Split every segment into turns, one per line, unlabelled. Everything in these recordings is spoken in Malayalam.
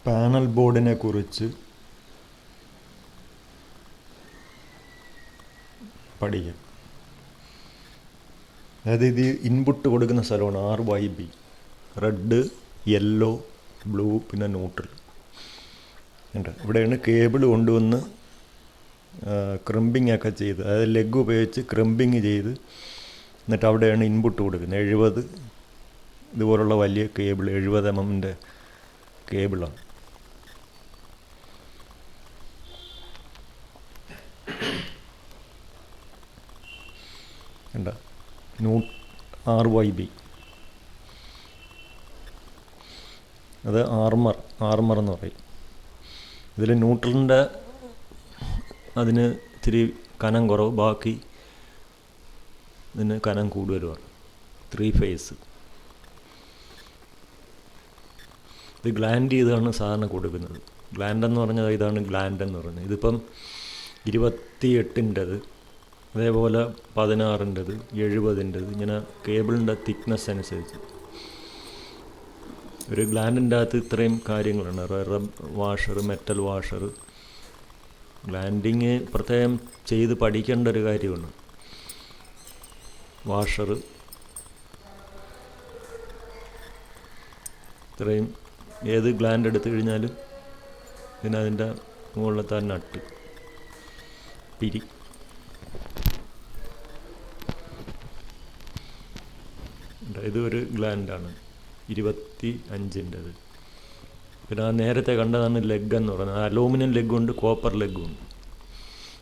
പാനൽ ബോർഡിനെ കുറിച്ച് പഠിക്കാം. അതായത് ഇത് ഇൻപുട്ട് കൊടുക്കുന്ന സ്ഥലമാണ് RYB, റെഡ്, യെല്ലോ, ബ്ലൂ, പിന്നെ ന്യൂട്രൽ. ഇവിടെയാണ് കേബിൾ കൊണ്ടുവന്ന് ക്രിമ്പിങ് ഒക്കെ ചെയ്ത്, അതായത് ലെഗ് ഉപയോഗിച്ച് ക്രിമ്പിങ് ചെയ്ത് എന്നിട്ട് അവിടെയാണ് ഇൻപുട്ട് കൊടുക്കുന്നത്. 70 ഇതുപോലുള്ള വലിയ കേബിൾ, 70 mm കേബിളാണ്. RYB അത് ആർമർ എന്ന് പറയും. ഇതിൽ ന്യൂട്രലിൻ്റെ അതിന് ഇത്തിരി കനം കുറവ്, ബാക്കി ഇതിന് കനം കൂടുതലുമാണ്. 3 ഫേസ്. ഇത് ഗ്ലാൻഡ് ചെയ്താണ് സാധാരണ കൊടുക്കുന്നത്. ഗ്ലാൻഡ് എന്ന് പറഞ്ഞാൽ ഇതാണ് ഗ്ലാൻഡ് എന്ന് പറയുന്നത്. ഇതിപ്പം 28-ൻ്റെത്, അതേപോലെ 16-ൻ്റെത്, 70-ൻ്റെത്, ഇങ്ങനെ കേബിളിൻ്റെ തിക്നെസ് അനുസരിച്ച്. ഒരു ഗ്ലാൻഡിൻ്റെ അകത്ത് ഇത്രയും കാര്യങ്ങളാണ്. Rubber washer, metal washer. Glanding പ്രത്യേകം ചെയ്ത് പഠിക്കേണ്ട ഒരു കാര്യമാണ്. വാഷർ, ഇത്രയും ഏത് ഗ്ലാൻഡ് എടുത്തു കഴിഞ്ഞാലും പിന്നെ അതിൻ്റെ മുകളിലത്തെ നട്ട്, പിരി. ഇത് ഒരു ഗ്ലാൻഡാണ് 25-ൻ്റെത്. പിന്നെ ആ നേരത്തെ കണ്ടതാണ് ലെഗ് എന്ന് പറയുന്നത്. അലൂമിനിയം ലെഗുണ്ട്, കോപ്പർ ലെഗുണ്ട്.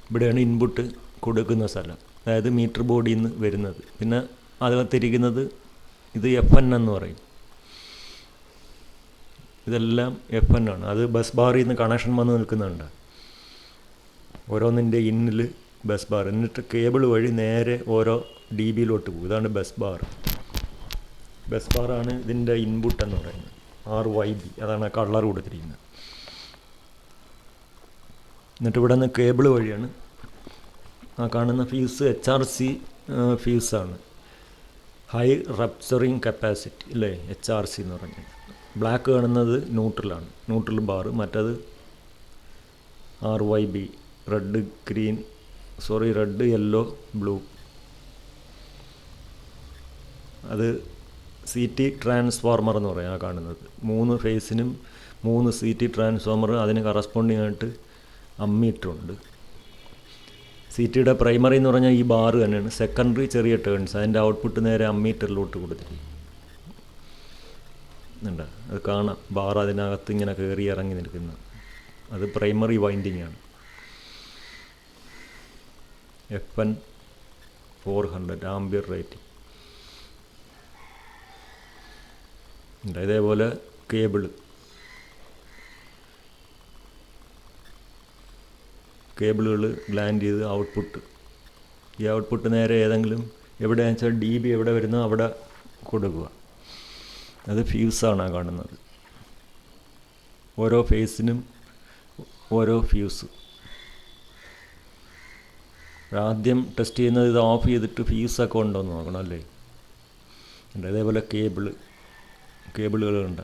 ഇവിടെയാണ് ഇൻപുട്ട് കൊടുക്കുന്ന സ്ഥലം, അതായത് മീറ്റർ ബോർഡിൽ നിന്ന് വരുന്നത്. പിന്നെ അതിനകത്തിരിക്കുന്നത് ഇത് FN എന്ന് പറയും. ഇതെല്ലാം FN ആണ്. അത് ബസ് ബാറിൽ നിന്ന് കണക്ഷൻ വന്ന് നിൽക്കുന്നുണ്ട്. ഓരോന്നിൻ്റെ ഇന്നിൽ ബസ് ബാർ, എന്നിട്ട് കേബിൾ വഴി നേരെ ഓരോ DBയിലോട്ട് പോകും. ഇതാണ് ബസ് ബാർ. ബസ് ബാറാണ് ഇതിൻ്റെ ഇൻപുട്ട് എന്ന് പറയുന്നത്. RYB, അതാണ് കളർ കൊടുത്തിരിക്കുന്നത്. എന്നിട്ട് ഇവിടെ നിന്ന് കേബിൾ വഴിയാണ് ആ കാണുന്ന ഫ്യൂസ്. HRC ഫ്യൂസാണ്, ഹൈ റപ്ചറിങ് കപ്പാസിറ്റി അല്ലേ, HRC എന്ന് പറഞ്ഞാൽ. ബ്ലാക്ക് കാണുന്നത് ന്യൂട്രലാണ്, ന്യൂട്രൽ ബാർ. മറ്റത് RYB, റെഡ്, യെല്ലോ, ബ്ലൂ. അത് CT ട്രാൻസ്ഫോർമർ എന്ന് പറയാം. ആ കാണുന്നത് 3 ഫേസിനും 3 CT ട്രാൻസ്ഫോർമർ, അതിന് കറസ്പോണ്ടിങ് ആയിട്ട് അമ്മീറ്ററുണ്ട്. CTയുടെ പ്രൈമറി എന്ന് പറഞ്ഞാൽ ഈ ബാർ തന്നെയാണ്. സെക്കൻഡറി ചെറിയ ടേൺസ്, അതിൻ്റെ ഔട്ട്പുട്ട് നേരെ അമ്മീറ്ററിലോട്ട് കൊടുത്തിരിക്കും. അത് കാണാം, ബാർ അതിനകത്ത് ഇങ്ങനെ കയറി ഇറങ്ങി നിൽക്കുന്നത്. അത് പ്രൈമറി വൈൻഡിങ് ആണ്. FN 400 ampere rating. ഇതേപോലെ കേബിളുകൾ ഗ്ലാൻഡ് ചെയ്ത് ഔട്ട്പുട്ട്, ഈ ഔട്ട്പുട്ട് നേരെ ഏതെങ്കിലും എവിടെയാണെന്ന് വെച്ചാൽ DB എവിടെ വരുന്നോ അവിടെ കൊടുക്കുക. അത് ഫ്യൂസാണ് കാണുന്നത്. ഓരോ ഫേസിനും ഓരോ ഫ്യൂസ്. ആദ്യം ടെസ്റ്റ് ചെയ്യുന്നത് ഇത് ഓഫ് ചെയ്തിട്ട് ഫ്യൂസൊക്കെ ഉണ്ടോ എന്ന് നോക്കണം അല്ലേ. അതേപോലെ കേബിളുകളുണ്ട്.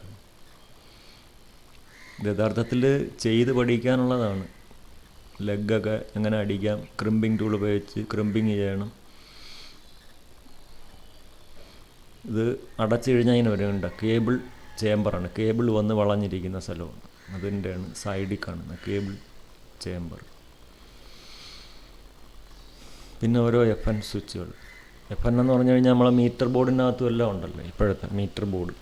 ഇത് യഥാർത്ഥത്തിൽ ചെയ്ത് പഠിക്കാനുള്ളതാണ്. ലെഗൊക്കെ എങ്ങനെ അടിക്കാം, ക്രിമ്പിംഗ് ടൂൾ ഉപയോഗിച്ച് ക്രിമ്പിങ് ചെയ്യണം. ഇത് അടച്ചു കഴിഞ്ഞാൽ ഇങ്ങനെ വരുന്നുണ്ട്. കേബിൾ ചേമ്പറാണ്, കേബിൾ വന്ന് വളഞ്ഞിരിക്കുന്ന സ്ഥലമാണ്. അതിൻ്റെയാണ് സൈഡിൽ കാണുന്ന കേബിൾ ചേമ്പർ. പിന്നെ ഓരോ FN സ്വിച്ചുകൾ. FN എന്ന് പറഞ്ഞു കഴിഞ്ഞാൽ നമ്മളെ മീറ്റർ ബോർഡിനകത്തും എല്ലാം ഉണ്ടല്ലോ, ഇപ്പോഴത്തെ മീറ്റർ ബോർഡ്.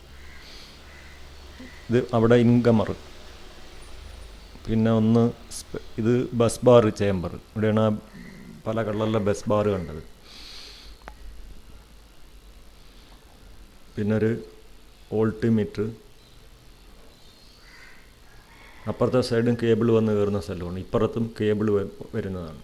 ഇത് അവിടെ ഇൻകമർ. പിന്നെ ഒന്ന് ഇത് ബസ് ബാർ ചേമ്പർ. ഇവിടെയാണ് പല കളറിലെ ബസ് ബാർ കണ്ടത്. പിന്നെ ഒരു വോൾട്ട്മീറ്റർ. അപ്പുറത്തെ സൈഡും കേബിൾ വന്ന് കയറുന്ന സ്ഥലമാണ്, ഇപ്പുറത്തും കേബിൾ വരുന്നതാണ്.